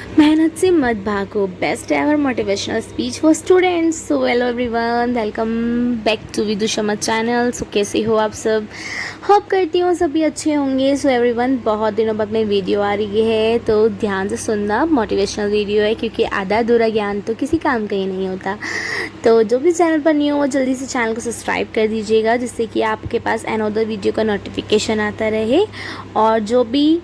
मेहनत से मत भागो, best ever motivational speech for students. So hello everyone, welcome back to Vidu Sharma channel. So कैसे हो आप सब? होप करती हूँ सभी अच्छे होंगे। सो एवरीवन, बहुत दिनों बाद मेरी वीडियो आ रही है तो ध्यान से सुनना। मोटिवेशनल वीडियो है क्योंकि आधा अधूरा ज्ञान तो किसी काम का ही नहीं होता। तो जो भी चैनल पर नहीं हो वो जल्दी से चैनल को सब्सक्राइब कर दीजिएगा, जिससे कि आपके पास अनदर वीडियो का नोटिफिकेशन आता रहे। और जो भी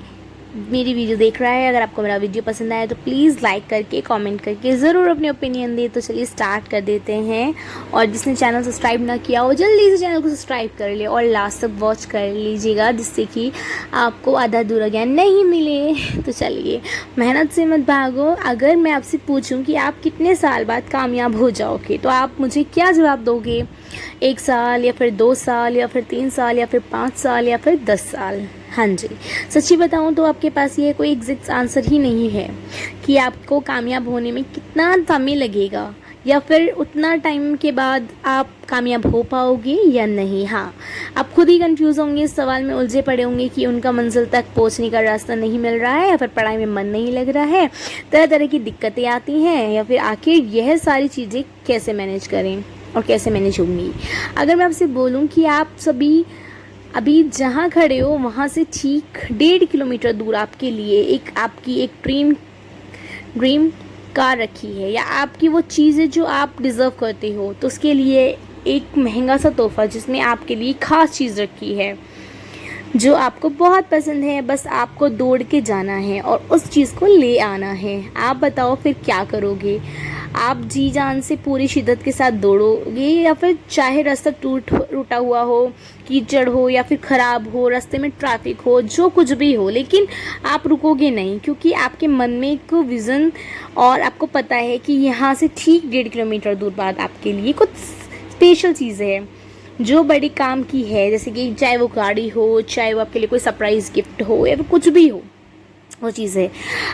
मेरी वीडियो देख रहा है, अगर आपको मेरा वीडियो पसंद आया तो प्लीज़ लाइक करके कमेंट करके ज़रूर अपनी ओपिनियन दे। तो चलिए स्टार्ट कर देते हैं। और जिसने चैनल सब्सक्राइब ना किया हो जल्दी से चैनल को सब्सक्राइब कर ले और लास्ट तक वॉच कर लीजिएगा, जिससे कि आपको आधा अधूरा ज्ञान नहीं मिले। तो चलिए, मेहनत से मत भागो। अगर मैं आपसे पूछूं कि आप कितने साल बाद कामयाब हो जाओगे तो आप मुझे क्या जवाब दोगे? 1 साल, या फिर 2 साल, या फिर 3 साल, या फिर 5 साल, या फिर 10 साल? हाँ जी, सच्ची बताऊँ तो आपके पास ये कोई एग्जैक्ट आंसर ही नहीं है कि आपको कामयाब होने में कितना समय लगेगा, या फिर उतना टाइम के बाद आप कामयाब हो पाओगे या नहीं। हाँ, आप खुद ही कंफ्यूज होंगे, इस सवाल में उलझे पड़े होंगे कि उनका मंजिल तक पहुंचने का रास्ता नहीं मिल रहा है, या फिर पढ़ाई में मन नहीं लग रहा है, तरह तरह की दिक्कतें आती हैं, या फिर आखिर यह सारी चीज़ें कैसे मैनेज करें और कैसे मैनेज होंगी। अगर मैं आपसे बोलूँ कि आप सभी अभी जहाँ खड़े हो वहाँ से ठीक 1.5 किलोमीटर दूर आपके लिए आपकी एक ड्रीम कार रखी है, या आपकी वो चीज़ है जो आप डिज़र्व करते हो, तो उसके लिए एक महंगा सा तोहफा जिसमें आपके लिए ख़ास चीज़ रखी है जो आपको बहुत पसंद है। बस आपको दौड़ के जाना है और उस चीज़ को ले आना है। आप बताओ फिर क्या करोगे? आप जी जान से पूरी शिद्दत के साथ दौड़ोगे, या फिर चाहे रास्ता टूटा हुआ हो, कीचड़ हो, या फिर ख़राब हो, रास्ते में ट्रैफिक हो, जो कुछ भी हो, लेकिन आप रुकोगे नहीं, क्योंकि आपके मन में एक विज़न और आपको पता है कि यहाँ से ठीक 1.5 किलोमीटर दूर बाद आपके लिए कुछ स्पेशल चीज़ है जो बड़ी काम की है। जैसे कि चाहे वो गाड़ी हो, चाहे वो आपके लिए कोई सरप्राइज़ गिफ्ट हो, या फिर कुछ भी हो, वो चीज़ है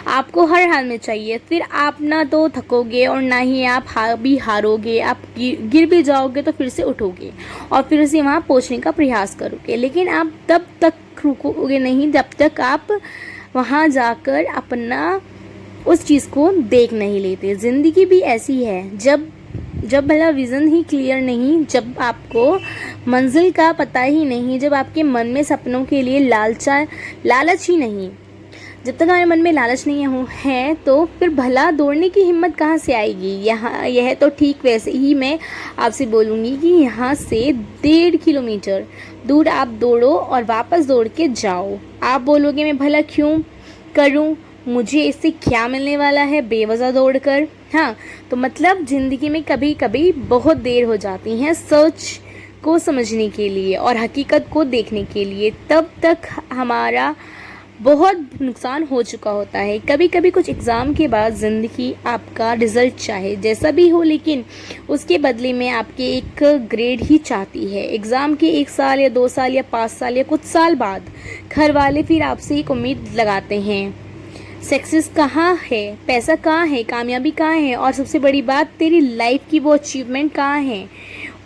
आपको हर हाल में चाहिए। फिर आप ना तो थकोगे और ना ही आप हारोगे। आप गिर भी जाओगे तो फिर से उठोगे और फिर से वहाँ पहुँचने का प्रयास करोगे, लेकिन आप तब तक रुकोगे नहीं जब तक आप वहाँ जाकर अपना उस चीज़ को देख नहीं लेते। ज़िंदगी भी ऐसी है, जब भला विज़न ही क्लियर नहीं, जब आपको मंजिल का पता ही नहीं, जब आपके मन में सपनों के लिए लालच ही नहीं, जब तक हमारे मन में लालच नहीं है तो फिर भला दौड़ने की हिम्मत कहाँ से आएगी। यह तो ठीक वैसे ही मैं आपसे बोलूँगी कि यहाँ से 1.5 किलोमीटर दूर आप दौड़ो और वापस दौड़ के जाओ। आप बोलोगे मैं भला क्यों करूँ, मुझे इससे क्या मिलने वाला है बेवजह दौड़ कर। हाँ, तो मतलब ज़िंदगी में कभी कभी बहुत देर हो जाती है सच को समझने के लिए और हकीकत को देखने के लिए। तब तक हमारा बहुत नुकसान हो चुका होता है। कभी कभी कुछ एग्ज़ाम के बाद ज़िंदगी आपका रिज़ल्ट चाहे जैसा भी हो, लेकिन उसके बदले में आपके एक ग्रेड ही चाहती है। एग्ज़ाम के 1 साल या 2 साल या 5 साल या कुछ साल बाद घर वाले फिर आपसे एक उम्मीद लगाते हैं। सक्सेस कहाँ है, पैसा कहाँ है, कामयाबी कहाँ है, और सबसे बड़ी बात तेरी लाइफ की वो अचीवमेंट कहाँ है।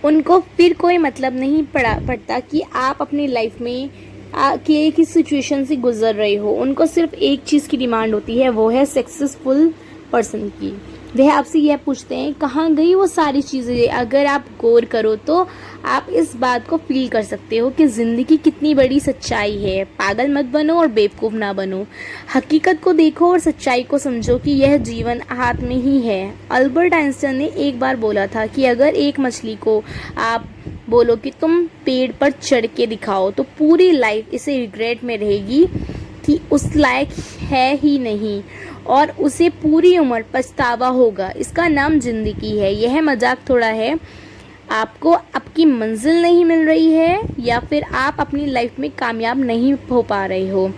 उनको फिर कोई मतलब नहीं पड़ता कि आप अपनी लाइफ में कि किस सिचुएशन से गुजर रहे हो। उनको सिर्फ एक चीज़ की डिमांड होती है, वो है सक्सेसफुल पर्सन की। वह आपसे यह पूछते हैं कहाँ गई वो सारी चीज़ें। अगर आप गौर करो तो आप इस बात को फील कर सकते हो कि ज़िंदगी कितनी बड़ी सच्चाई है। पागल मत बनो और बेवकूफ़ ना बनो। हकीकत को देखो और सच्चाई को समझो कि यह जीवन हाथ में ही है। अल्बर्ट आइंस्टाइन ने एक बार बोला था कि अगर एक मछली को आप बोलो कि तुम पेड़ पर चढ़ के दिखाओ तो पूरी लाइफ इसे रिग्रेट में रहेगी कि उस लायक है ही नहीं, और उसे पूरी उम्र पछतावा होगा। इसका नाम ज़िंदगी है। यह मजाक थोड़ा है। आपको आपकी मंजिल नहीं मिल रही है, या फिर आप अपनी लाइफ में कामयाब नहीं हो पा रहे हो,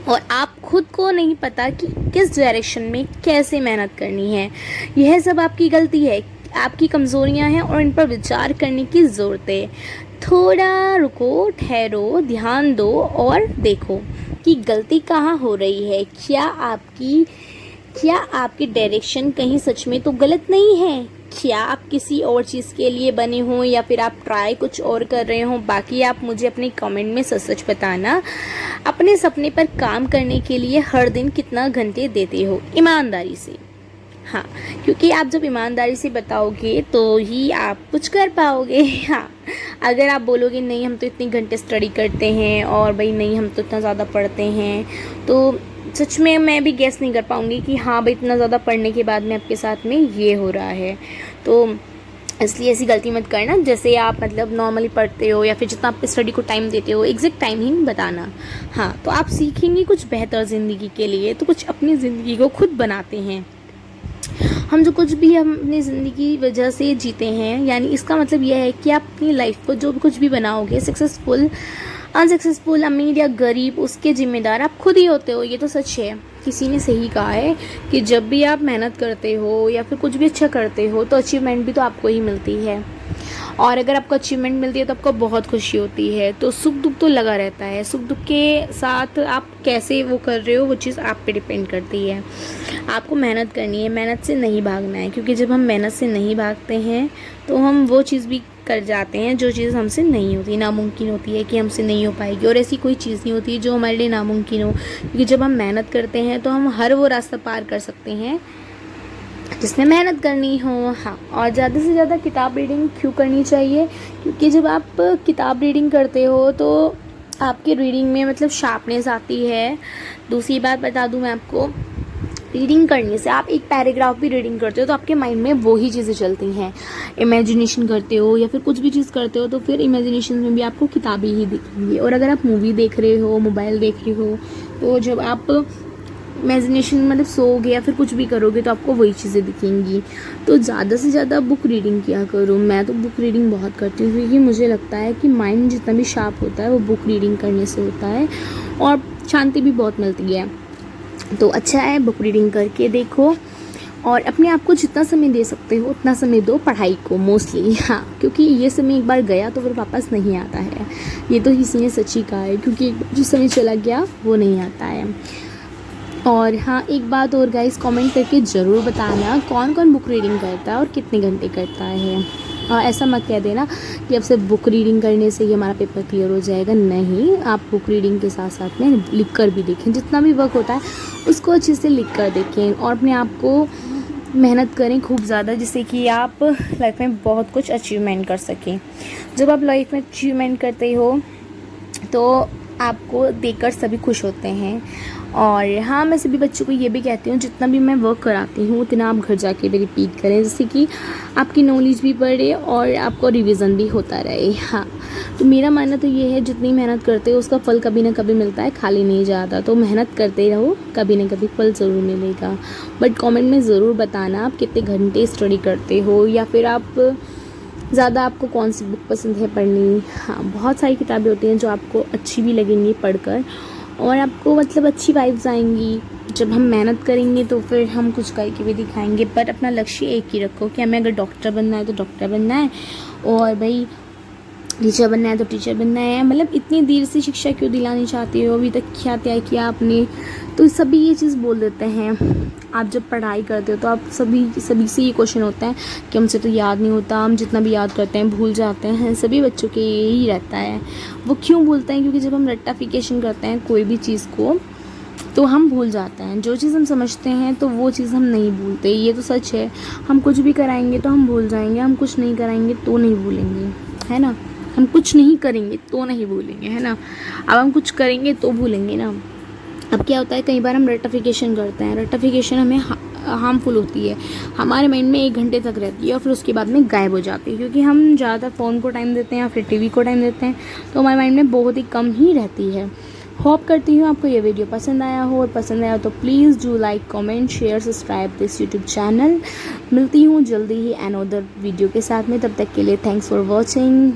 और आप खुद को नहीं पता कि किस डायरेक्शन में कैसे मेहनत करनी है। यह सब आपकी गलती है, आपकी कमज़ोरियां हैं, और इन पर विचार करने की ज़रूरत है। थोड़ा रुको, ठहरो, ध्यान दो और देखो कि गलती कहाँ हो रही है। क्या आपकी डायरेक्शन कहीं सच में तो गलत नहीं है? क्या आप किसी और चीज़ के लिए बने हो या फिर आप ट्राई कुछ और कर रहे हो, बाकी आप मुझे अपने कमेंट में सच सच बताना। अपने सपने पर काम करने के लिए हर दिन कितना घंटे देते हो ईमानदारी से। हाँ, क्योंकि आप जब ईमानदारी से बताओगे तो ही आप कुछ कर पाओगे। हाँ, अगर आप बोलोगे नहीं हम तो इतने घंटे स्टडी करते हैं और भाई नहीं हम तो इतना ज़्यादा पढ़ते हैं, तो सच में मैं भी गेस नहीं कर पाऊँगी कि हाँ भाई इतना ज़्यादा पढ़ने के बाद में आपके साथ में ये हो रहा है। तो इसलिए ऐसी गलती मत करना। जैसे आप मतलब नॉर्मली पढ़ते हो या फिर जितना आप स्टडी को टाइम देते हो, एग्जैक्ट टाइम ही बताना। हाँ, तो आप सीखेंगे कुछ बेहतर ज़िंदगी के लिए, तो कुछ अपनी ज़िंदगी को खुद बनाते हैं। हम जो कुछ भी हम अपनी ज़िंदगी की वजह से जीते हैं, यानी इसका मतलब यह है कि आप अपनी लाइफ को जो भी कुछ भी बनाओगे, सक्सेसफुल अनसक्सेसफुल, अमीर या गरीब, उसके ज़िम्मेदार आप खुद ही होते हो। ये तो सच है। किसी ने सही कहा है कि जब भी आप मेहनत करते हो या फिर कुछ भी अच्छा करते हो तो अचीवमेंट भी तो आपको ही मिलती है, और अगर आपको अचीवमेंट मिलती है तो आपको बहुत खुशी होती है। तो सुख दुख तो लगा रहता है, सुख दुख के साथ आप कैसे वो कर रहे हो वो चीज़ आप पे डिपेंड करती है। आपको मेहनत करनी है, मेहनत से नहीं भागना है, क्योंकि जब हम मेहनत से नहीं भागते हैं तो हम वो चीज़ भी कर जाते हैं जो चीज़ हमसे नहीं होती, नामुमकिन होती है कि हमसे नहीं हो पाएगी। और ऐसी कोई चीज़ नहीं होती जो हमारे लिए नामुमकिन हो, क्योंकि जब हम मेहनत करते हैं तो हम हर वो रास्ता पार कर सकते हैं जिसमें मेहनत करनी हो। हाँ, और ज़्यादा से ज़्यादा किताब रीडिंग क्यों करनी चाहिए, क्योंकि जब आप किताब रीडिंग करते हो तो आपके रीडिंग में मतलब शार्पनेस आती है। दूसरी बात बता दूं मैं आपको, रीडिंग करने से आप एक पैराग्राफ भी रीडिंग करते हो तो आपके माइंड में वो ही चीज़ें चलती हैं। इमेजिनेशन करते हो या फिर कुछ भी चीज़ करते हो तो फिर इमेजिनेशन में भी आपको किताबें ही दिखेंगी। और अगर आप मूवी देख रहे हो, मोबाइल देख रहे हो, तो जब आप इमेजिनेशन मतलब सोओगे या फिर कुछ भी करोगे तो आपको वही चीज़ें दिखेंगी। तो ज़्यादा से ज़्यादा बुक रीडिंग किया करो। मैं तो बुक रीडिंग बहुत करती हूँ, क्योंकि मुझे लगता है कि माइंड जितना भी शार्प होता है वो बुक रीडिंग करने से होता है, और शांति भी बहुत मिलती है। तो अच्छा है, बुक रीडिंग करके देखो, और अपने आप को जितना समय दे सकते हो उतना समय दो पढ़ाई को मोस्टली। हाँ, क्योंकि ये समय एक बार गया तो फिर वापस नहीं आता है। ये तो किसी ने सच्ची कहा है, क्योंकि जो समय चला गया वो नहीं आता है। और हाँ, एक बात और गाइस, कमेंट करके ज़रूर बताना कौन कौन बुक रीडिंग करता है और कितने घंटे करता है। और ऐसा मत कह देना कि अब सिर्फ बुक रीडिंग करने से ही हमारा पेपर क्लियर हो जाएगा। नहीं, आप बुक रीडिंग के साथ साथ में लिख कर भी देखें। जितना भी वर्क होता है उसको अच्छे से लिख कर देखें, और अपने आप को मेहनत करें खूब ज़्यादा, जिससे कि आप लाइफ में बहुत कुछ अचीवमेंट कर सकें। जब आप लाइफ में अचीवमेंट करते हो तो आपको देखकर सभी खुश होते हैं। और हाँ, मैं सभी बच्चों को ये भी कहती हूँ, जितना भी मैं वर्क कराती हूँ उतना आप घर जाके भी रिपीट करें, जिससे कि आपकी नॉलेज भी बढ़े और आपको रिवीजन भी होता रहे। हाँ, तो मेरा मानना तो ये है, जितनी मेहनत करते हो उसका फल कभी ना कभी मिलता है, खाली नहीं जाता। तो मेहनत करते रहो, कभी ना कभी फल ज़रूर मिलेगा। बट कमेंट में ज़रूर बताना आप कितने घंटे स्टडी करते हो, या फिर आप ज़्यादा आपको कौन सी बुक पसंद है पढ़नी। हाँ, बहुत सारी किताबें होती हैं जो आपको अच्छी भी लगेंगी पढ़कर, और आपको मतलब अच्छी वाइब्स आएंगी। जब हम मेहनत करेंगे तो फिर हम कुछ करके भी दिखाएंगे। पर अपना लक्ष्य एक ही रखो कि हमें अगर डॉक्टर बनना है तो डॉक्टर बनना है, और भाई टीचर बनना है तो टीचर बनना है। मतलब इतनी देर से शिक्षा क्यों दिलानी चाहते हो, अभी तक क्या तय किया आपने। तो सभी ये चीज़ बोल देते हैं। आप जब पढ़ाई करते हो तो आप सभी से ये क्वेश्चन होता है कि हमसे तो याद नहीं होता, हम जितना भी याद करते हैं भूल जाते हैं। सभी बच्चों के यही रहता है। वो क्यों भूलते हैं, क्योंकि जब हम रट्टाफिकेशन करते हैं कोई भी चीज़ को तो हम भूल जाते हैं। जो चीज़ हम समझते हैं तो वो चीज़ हम नहीं भूलते। ये तो सच है। हम कुछ भी कराएंगे तो हम भूल जाएंगे, हम कुछ नहीं कराएंगे तो नहीं भूलेंगे, है ना। हम कुछ नहीं करेंगे तो नहीं भूलेंगे, है ना। अब हम कुछ करेंगे तो भूलेंगे ना। अब क्या होता है, कई बार हम रट्टाफिकेशन करते हैं, रट्टाफिकेशन हमें हार्मफुल होती है, हमारे माइंड में 1 घंटे तक रहती है और फिर उसके बाद में गायब हो जाती है, क्योंकि हम ज़्यादातर फ़ोन को टाइम देते हैं या फिर टीवी को टाइम देते हैं, तो हमारे माइंड में बहुत ही कम ही रहती है। होप करती हूँ आपको ये वीडियो पसंद आया हो, और पसंद आया तो please do like, comment, share, subscribe this YouTube channel. मिलती हूँ जल्दी ही अनदर वीडियो के साथ में। तब तक के लिए थैंक्स फॉर वॉचिंग।